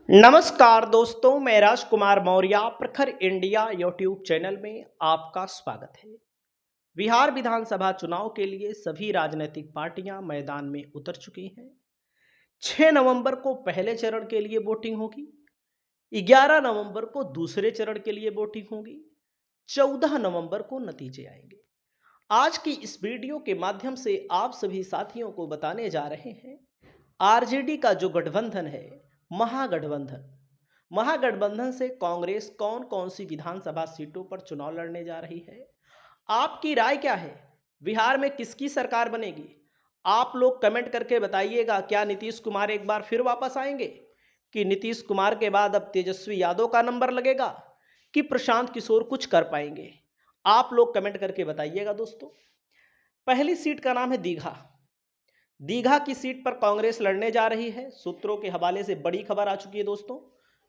नमस्कार दोस्तों, मैं राजकुमार मौर्य प्रखर इंडिया यूट्यूब चैनल में आपका स्वागत है। बिहार विधानसभा चुनाव के लिए सभी राजनीतिक पार्टियां मैदान में उतर चुकी हैं। 6 नवंबर को पहले चरण के लिए वोटिंग होगी, 11 नवंबर को दूसरे चरण के लिए वोटिंग होगी, 14 नवंबर को नतीजे आएंगे। आज की इस वीडियो के माध्यम से आप सभी साथियों को बताने जा रहे हैं आरजेडी का जो गठबंधन है, महागठबंधन महागठबंधन से कांग्रेस कौन कौन सी विधानसभा सीटों पर चुनाव लड़ने जा रही है। आपकी राय क्या है? बिहार में किसकी सरकार बनेगी? आप लोग कमेंट करके बताइएगा। क्या नीतीश कुमार एक बार फिर वापस आएंगे, कि नीतीश कुमार के बाद अब तेजस्वी यादव का नंबर लगेगा, कि प्रशांत किशोर कुछ कर पाएंगे? आप लोग कमेंट करके बताइएगा। दोस्तों, पहली सीट का नाम है दीघा। दीघा की सीट पर कांग्रेस लड़ने जा रही है। सूत्रों के हवाले से बड़ी खबर आ चुकी है। दोस्तों,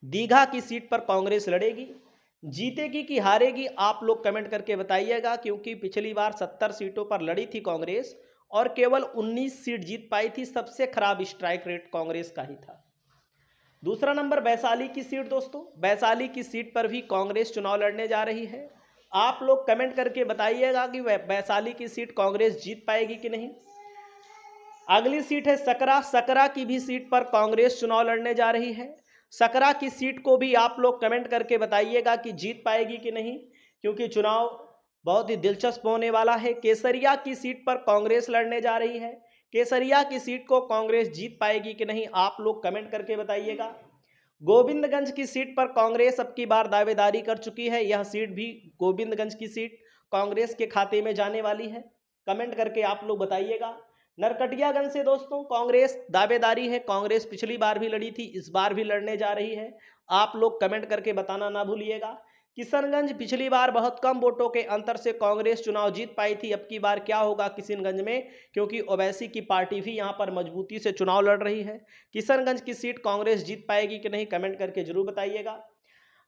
दीघा की सीट पर कांग्रेस लड़ेगी। जीतेगी कि हारेगी, आप लोग कमेंट करके बताइएगा, क्योंकि पिछली बार 70 सीटों पर लड़ी थी कांग्रेस और केवल 19 सीट जीत पाई थी। सबसे खराब स्ट्राइक रेट कांग्रेस का ही था। दूसरा नंबर वैशाली की सीट। दोस्तों, वैशाली की सीट पर भी कांग्रेस चुनाव लड़ने जा रही है। आप लोग कमेंट करके बताइएगा कि वैशाली की सीट कांग्रेस जीत पाएगी कि नहीं। अगली सीट है सकरा। सकरा की भी सीट पर कांग्रेस चुनाव लड़ने जा रही है। सकरा की सीट को भी आप लोग कमेंट करके बताइएगा कि जीत पाएगी कि नहीं, क्योंकि चुनाव बहुत ही दिलचस्प होने वाला है। केसरिया की सीट पर कांग्रेस लड़ने जा रही है। केसरिया की सीट को कांग्रेस जीत पाएगी कि नहीं, आप लोग कमेंट करके बताइएगा। गोविंदगंज की सीट पर कांग्रेस अब की बार दावेदारी कर चुकी है। यह सीट भी, गोविंदगंज की सीट, कांग्रेस के खाते में जाने वाली है। कमेंट करके आप लोग बताइएगा। नरकटियागंज से दोस्तों कांग्रेस दावेदारी है। कांग्रेस पिछली बार भी लड़ी थी, इस बार भी लड़ने जा रही है। आप लोग कमेंट करके बताना ना भूलिएगा। किशनगंज, पिछली बार बहुत कम वोटों के अंतर से कांग्रेस चुनाव जीत पाई थी। अब की बार क्या होगा किशनगंज में, क्योंकि ओवैसी की पार्टी भी यहां पर मजबूती से चुनाव लड़ रही है। किशनगंज की सीट कांग्रेस जीत पाएगी कि नहीं, कमेंट करके जरूर बताइएगा।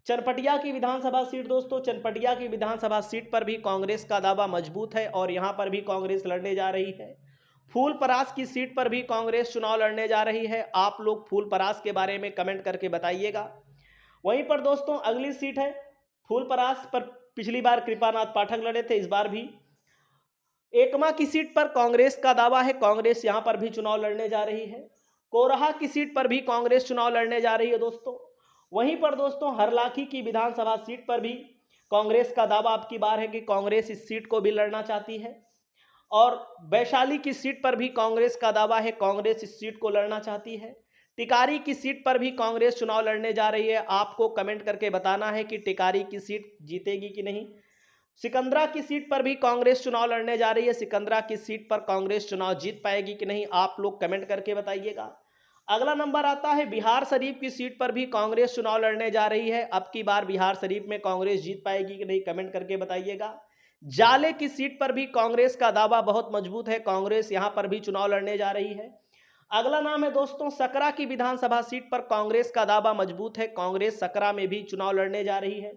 चनपटिया की विधानसभा सीट। दोस्तों, चनपटिया की विधानसभा सीट पर भी कांग्रेस का दावा मजबूत है और यहां पर भी कांग्रेस लड़ने जा रही है। फूलपरास की सीट पर भी कांग्रेस चुनाव लड़ने जा रही है। आप लोग फूलपरास के बारे में कमेंट करके बताइएगा। वहीं पर दोस्तों अगली सीट है फूलपरास पर, पिछली बार कृपानाथ पाठक लड़े थे, इस बार भी। एकमा की सीट पर कांग्रेस का दावा है, कांग्रेस यहां पर भी चुनाव लड़ने जा रही है। कोरहा की सीट पर भी कांग्रेस चुनाव लड़ने जा रही है। दोस्तों, वहीं पर दोस्तों हरलाखी की विधानसभा सीट पर भी कांग्रेस का दावा अब की बार है कि कांग्रेस इस सीट को भी लड़ना चाहती है। और वैशाली की सीट पर भी कांग्रेस का दावा है, कांग्रेस इस सीट को लड़ना चाहती है। टिकारी की सीट पर भी कांग्रेस चुनाव लड़ने जा रही है। आपको कमेंट करके बताना है कि टिकारी की सीट जीतेगी कि नहीं। सिकंदरा की सीट पर भी कांग्रेस चुनाव लड़ने जा रही है। सिकंदरा की सीट पर कांग्रेस चुनाव जीत पाएगी कि नहीं, आप लोग कमेंट करके बताइएगा। अगला नंबर आता है बिहार शरीफ की सीट पर भी कांग्रेस चुनाव लड़ने जा रही है। अब की बार बिहार शरीफ में कांग्रेस जीत पाएगी कि नहीं, कमेंट करके बताइएगा। जाले की सीट पर भी कांग्रेस का दावा बहुत मजबूत है, कांग्रेस यहां पर भी चुनाव लड़ने जा रही है। अगला नाम है दोस्तों सकरा की विधानसभा सीट पर कांग्रेस का दावा मजबूत है, कांग्रेस सकरा में भी चुनाव लड़ने जा रही है।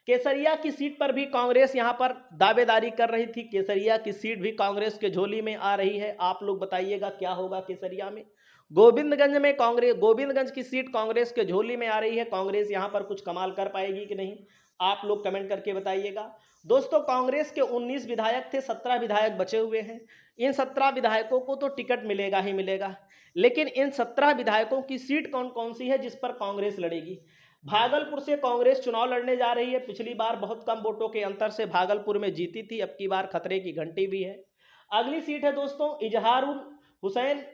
केसरिया की सीट पर भी कांग्रेस यहां पर दावेदारी कर रही थी। केसरिया की सीट भी कांग्रेस के झोली में आ रही है। आप लोग बताइएगा क्या होगा केसरिया में। गोविंदगंज में कांग्रेस, गोविंदगंज की सीट कांग्रेस के झोली में आ रही है, कांग्रेस यहां पर कुछ कमाल कर पाएगी कि नहीं, आप लोग कमेंट करके बताइएगा। दोस्तों, कांग्रेस के 19 विधायक थे, 17 विधायक बचे हुए हैं। इन 17 विधायकों को तो टिकट मिलेगा ही मिलेगा, लेकिन इन 17 विधायकों की सीट कौन कौन सी है जिस पर कांग्रेस लड़ेगी। भागलपुर से कांग्रेस चुनाव लड़ने जा रही है। पिछली बार बहुत कम वोटों के अंतर से भागलपुर में जीती थी, अब की बार खतरे की घंटी भी है। अगली सीट है दोस्तों इजहारुल हुसैन,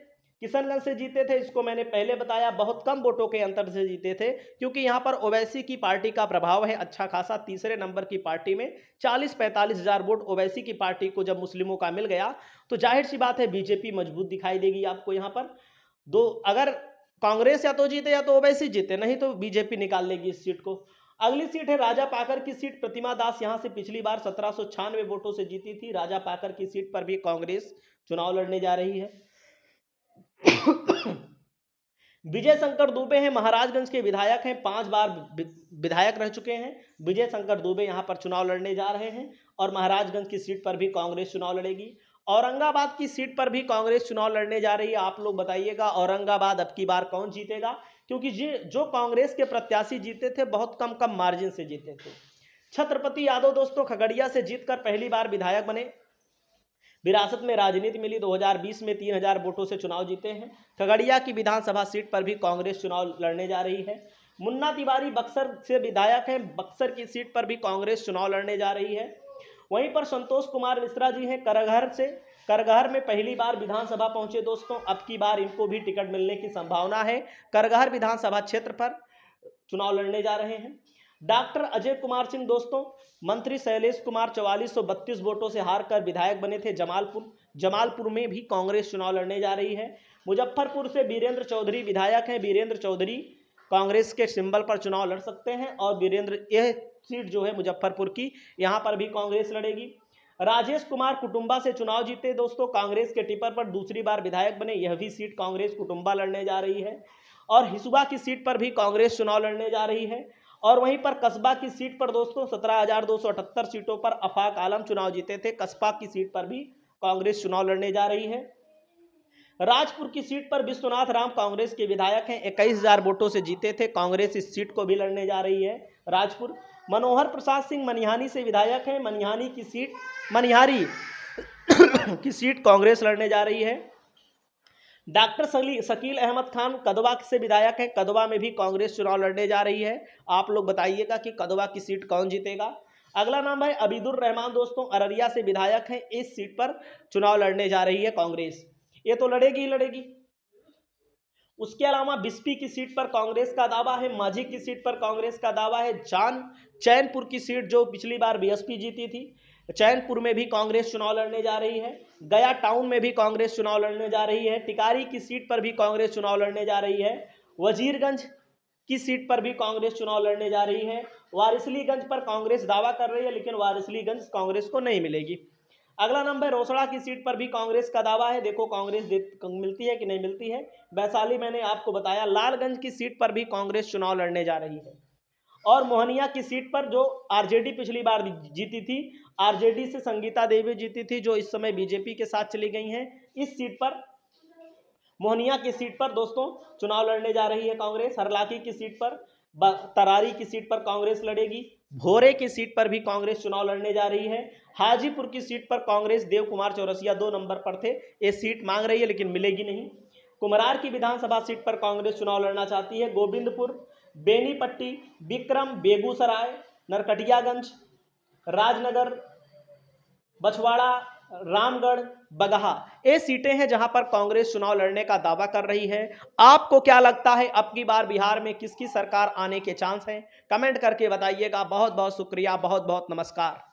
किशनगंज से जीते थे। इसको मैंने पहले बताया, बहुत कम वोटों के अंतर से जीते थे, क्योंकि यहां पर ओवैसी की पार्टी का प्रभाव है अच्छा खासा। तीसरे नंबर की पार्टी में 40-45 हजार वोट ओवैसी की पार्टी को जब मुस्लिमों का मिल गया, तो जाहिर सी बात है बीजेपी मजबूत दिखाई देगी आपको। यहां पर दो, अगर कांग्रेस या तो जीते या तो ओवैसी जीते, नहीं तो बीजेपी निकाल लेगी इस सीट को। अगली सीट है राजा पाकर की सीट। प्रतिमा दास यहां से पिछली बार 1796 वोटों से जीती थी। राजा पाकर की सीट पर भी कांग्रेस चुनाव लड़ने जा रही है। विजय शंकर दुबे हैं, महाराजगंज के विधायक हैं, 5 बार विधायक रह चुके हैं। विजय शंकर दुबे यहां पर चुनाव लड़ने जा रहे हैं और महाराजगंज की सीट पर भी कांग्रेस चुनाव लड़ेगी। औरंगाबाद की सीट पर भी कांग्रेस चुनाव लड़ने जा रही है। आप लोग बताइएगा औरंगाबाद अब की बार कौन जीतेगा, क्योंकि जो कांग्रेस के प्रत्याशी जीते थे बहुत कम कम मार्जिन से जीते थे। छत्रपति यादव दोस्तों खगड़िया से जीतकर पहली बार विधायक बने। विरासत में राजनीति मिली, 2020 में 3000 वोटों से चुनाव जीते हैं। खगड़िया की विधानसभा सीट पर भी कांग्रेस चुनाव लड़ने जा रही है। मुन्ना तिवारी बक्सर से विधायक हैं, बक्सर की सीट पर भी कांग्रेस चुनाव लड़ने जा रही है। वहीं पर संतोष कुमार मिश्रा जी हैं करगहर से, करगहर में पहली बार विधानसभा पहुंचे दोस्तों, अब की बार इनको भी टिकट मिलने की संभावना है। करगहर विधानसभा क्षेत्र पर चुनाव लड़ने जा रहे हैं। डॉक्टर अजय कुमार सिंह दोस्तों, मंत्री शैलेश कुमार 4432 वोटों से हारकर विधायक बने थे जमालपुर में भी कांग्रेस चुनाव लड़ने जा रही है। मुजफ्फरपुर से वीरेंद्र चौधरी विधायक हैं, वीरेंद्र चौधरी कांग्रेस के सिंबल पर चुनाव लड़ सकते हैं और वीरेंद्र, यह सीट जो है मुजफ्फरपुर की, यहां पर भी कांग्रेस लड़ेगी। राजेश कुमार कुटुंबा से चुनाव जीते दोस्तों, कांग्रेस के टिपर पर दूसरी बार विधायक बने, यह भी सीट कांग्रेस कुटुंबा लड़ने जा रही है। और हिसुआ की सीट पर भी कांग्रेस चुनाव लड़ने जा रही है। और वहीं पर कस्बा की सीट पर दोस्तों 17,278 सीटों पर आफाक आलम चुनाव जीते थे, कस्बा की सीट पर भी कांग्रेस चुनाव लड़ने जा रही है। राजपुर की सीट पर विश्वनाथ राम कांग्रेस के विधायक हैं, 21,000 वोटों से जीते थे, कांग्रेस इस सीट को भी लड़ने जा रही है। राजपुर मनोहर प्रसाद सिंह मनिहानी से विधायक हैं, मनिहारी की सीट कांग्रेस लड़ने जा रही है। डॉक्टर शकील अहमद खान कदवा से विधायक हैं, कदवा में भी कांग्रेस चुनाव लड़ने जा रही है। आप लोग बताइएगा कि कदवा की सीट कौन जीतेगा। अगला नाम है अबीदुर रहमान दोस्तों, अररिया से विधायक हैं, इस सीट पर चुनाव लड़ने जा रही है कांग्रेस, ये तो लड़ेगी ही लड़ेगी। उसके अलावा बिस्पी की सीट पर कांग्रेस का दावा है, माझी की सीट पर कांग्रेस का दावा है, चैनपुर की सीट जो पिछली बार बीएसपी जीती थी, चैनपुर में भी कांग्रेस चुनाव लड़ने जा रही है। गया टाउन में भी कांग्रेस चुनाव लड़ने जा रही है। टिकारी की सीट पर भी कांग्रेस चुनाव लड़ने जा रही है। वजीरगंज की सीट पर भी कांग्रेस चुनाव लड़ने जा रही है। वारिसलीगंज पर कांग्रेस दावा कर रही है, लेकिन वारिसलीगंज कांग्रेस को नहीं मिलेगी। अगला नंबर रोसड़ा की सीट पर भी कांग्रेस का दावा है, देखो कांग्रेस मिलती है कि नहीं मिलती है। वैशाली मैंने आपको बताया। लालगंज की सीट पर भी कांग्रेस चुनाव लड़ने जा रही है। और मोहनिया की सीट पर जो आरजेडी पिछली बार जीती थी, आरजेडी से संगीता देवी जीती थी, जो इस समय बीजेपी के साथ चली गई हैं, इस सीट पर, मोहनिया की सीट पर दोस्तों चुनाव लड़ने जा रही है कांग्रेस। हरलाखी की सीट पर, तरारी की सीट पर कांग्रेस लड़ेगी। भोरे की सीट पर भी कांग्रेस चुनाव लड़ने जा रही है। हाजीपुर की सीट पर कांग्रेस, देव कुमार चौरसिया 2 नंबर पर थे, ये सीट मांग रही है लेकिन मिलेगी नहीं। कुमरार की विधानसभा सीट पर कांग्रेस चुनाव लड़ना चाहती है। गोविंदपुर, बेनीपट्टी, विक्रम, बेगूसराय, नरकटियागंज, राजनगर, बछवाड़ा, रामगढ़, बगहा, ये सीटें हैं जहां पर कांग्रेस चुनाव लड़ने का दावा कर रही है। आपको क्या लगता है अब की बार बिहार में किसकी सरकार आने के चांस हैं? कमेंट करके बताइएगा। बहुत बहुत शुक्रिया, बहुत बहुत नमस्कार।